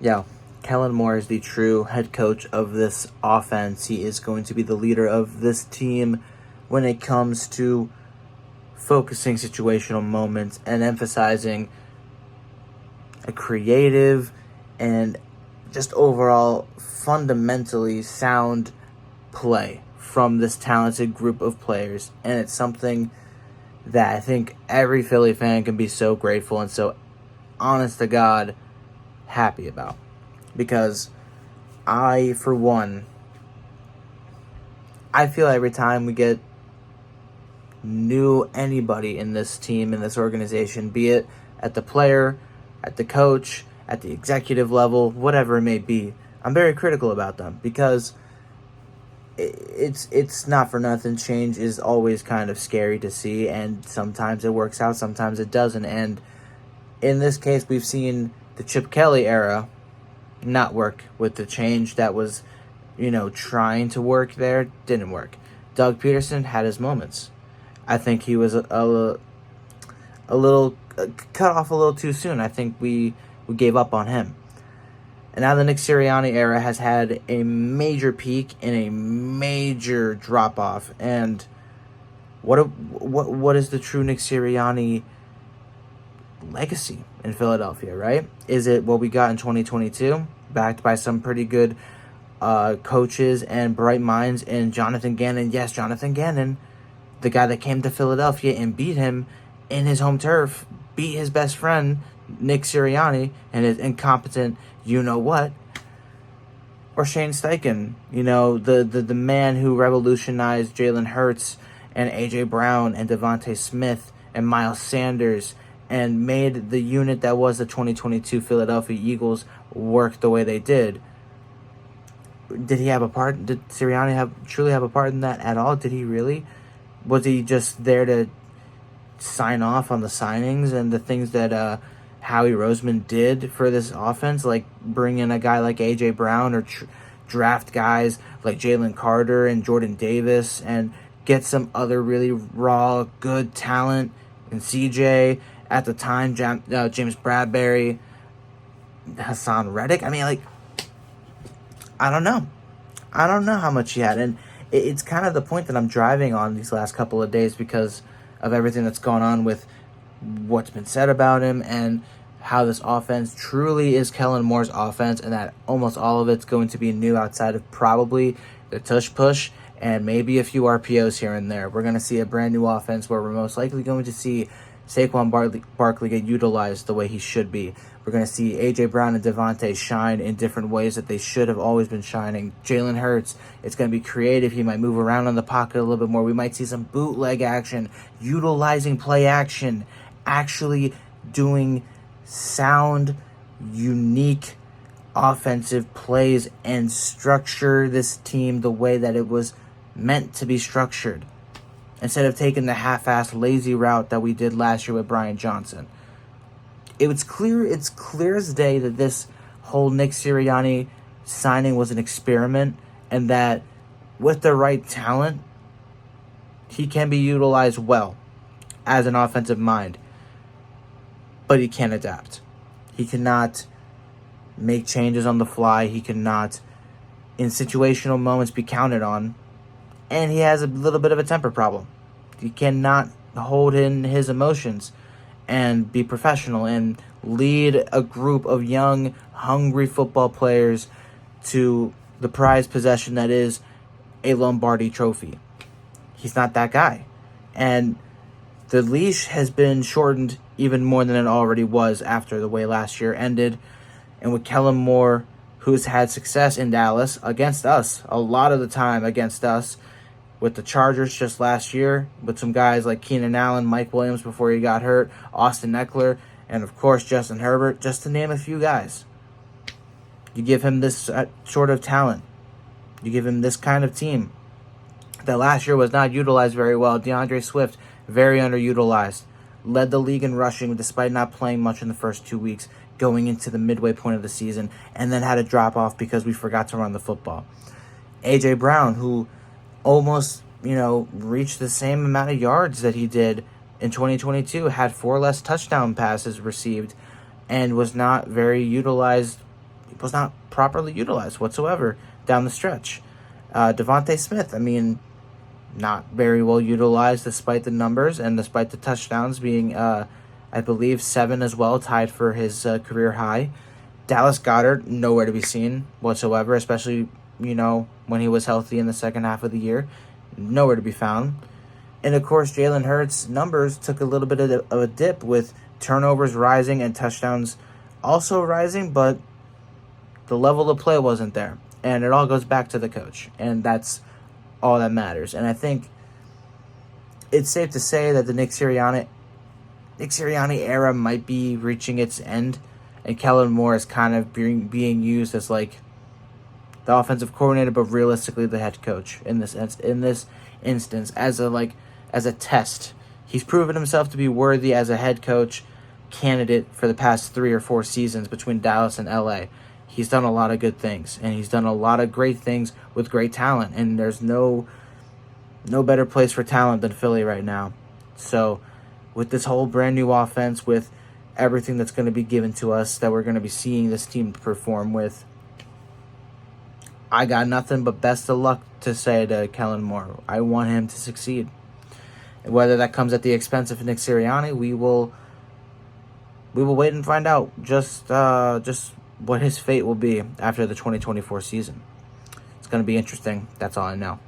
Yeah, Kellen Moore is the true head coach of this offense. He is going to be the leader of this team when it comes to focusing situational moments and emphasizing a creative and just overall fundamentally sound play from this talented group of players. And it's something that I think every Philly fan can be so grateful and so honest to God happy about. Because for one, I feel every time we get new anybody in this team, in this organization, be it at the player, at the coach, at the executive level, whatever it may be, I'm very critical about them because it's not for nothing. Change is always kind of scary to see, and sometimes it works out, sometimes it doesn't. And in this case, we've seen the Chip Kelly era not work with the change that was, trying to work there. Didn't work. Doug Peterson had his moments. I think he was a little cut off a little too soon. I think we gave up on him. And now the Nick Sirianni era has had a major peak and a major drop off. And what is the true Nick Sirianni legacy in Philadelphia, right? Is it what we got in 2022, backed by some pretty good coaches and bright minds in Jonathan Gannon? Yes, Jonathan Gannon, the guy that came to Philadelphia and beat him in his home turf, beat his best friend, Nick Sirianni, and his incompetent you-know-what. Or Shane Steichen, the man who revolutionized Jalen Hurts and A.J. Brown and Devontae Smith and Miles Sanders and made the unit that was the 2022 Philadelphia Eagles work the way they did. Did he have a part? Did Sirianni truly have a part in that at all? Did he really? Was he just there to sign off on the signings and the things that Howie Roseman did for this offense, like bring in a guy like A.J. Brown or draft guys like Jalen Carter and Jordan Davis and get some other really raw, good talent in C.J., at the time, James Bradbury, Hassan Reddick? I mean, I don't know. I don't know how much he had. And it's kind of the point that I'm driving on these last couple of days because of everything that's gone on with what's been said about him and how this offense truly is Kellen Moore's offense and that almost all of it's going to be new outside of probably the tush push and maybe a few RPOs here and there. We're going to see a brand new offense where we're most likely going to see Saquon Barkley get utilized the way he should be. We're going to see A.J. Brown and Devontae shine in different ways that they should have always been shining. Jalen Hurts, it's going to be creative. He might move around in the pocket a little bit more. We might see some bootleg action, utilizing play action, actually doing sound, unique offensive plays and structure this team the way that it was meant to be structured, instead of taking the half-assed lazy route that we did last year with Brian Johnson. It's clear as day that this whole Nick Sirianni signing was an experiment and that with the right talent, he can be utilized well as an offensive mind. But he can't adapt. He cannot make changes on the fly. He cannot, in situational moments, be counted on. And he has a little bit of a temper problem. He cannot hold in his emotions and be professional and lead a group of young, hungry football players to the prized possession that is a Lombardi trophy. He's not that guy. And the leash has been shortened even more than it already was after the way last year ended. And with Kellen Moore, who's had success in Dallas against us, a lot of the time against us, with the Chargers just last year, with some guys like Keenan Allen, Mike Williams before he got hurt, Austin Eckler, and of course Justin Herbert, just to name a few guys. You give him this sort of talent. You give him this kind of team that last year was not utilized very well. DeAndre Swift, very underutilized. Led the league in rushing despite not playing much in the first 2 weeks going into the midway point of the season, and then had a drop off because we forgot to run the football. A.J. Brown, who almost, reached the same amount of yards that he did in 2022, had 4 less touchdown passes received, and was not very utilized was not properly utilized whatsoever down the stretch. Devontae Smith, I mean, not very well utilized despite the numbers and despite the touchdowns being, I believe, 7 as well, tied for his career high. Dallas Goedert, nowhere to be seen whatsoever, especially, when he was healthy in the second half of the year. Nowhere to be found. And, of course, Jalen Hurts' numbers took a little bit of a dip with turnovers rising and touchdowns also rising, but the level of play wasn't there. And it all goes back to the coach. And that's all that matters. And I think it's safe to say that the Nick Sirianni era might be reaching its end. And Kellen Moore is kind of being used as like the offensive coordinator, but realistically the head coach in this instance as a test. He's proven himself to be worthy as a head coach candidate for the past 3 or 4 seasons between Dallas and LA. He's done a lot of good things, and he's done a lot of great things with great talent, and there's no better place for talent than Philly right now. So with this whole brand new offense, with everything that's going to be given to us that we're going to be seeing this team perform with, I got nothing but best of luck to say to Kellen Moore. I want him to succeed. Whether that comes at the expense of Nick Sirianni, we will wait and find out just what his fate will be after the 2024 season. It's going to be interesting. That's all I know.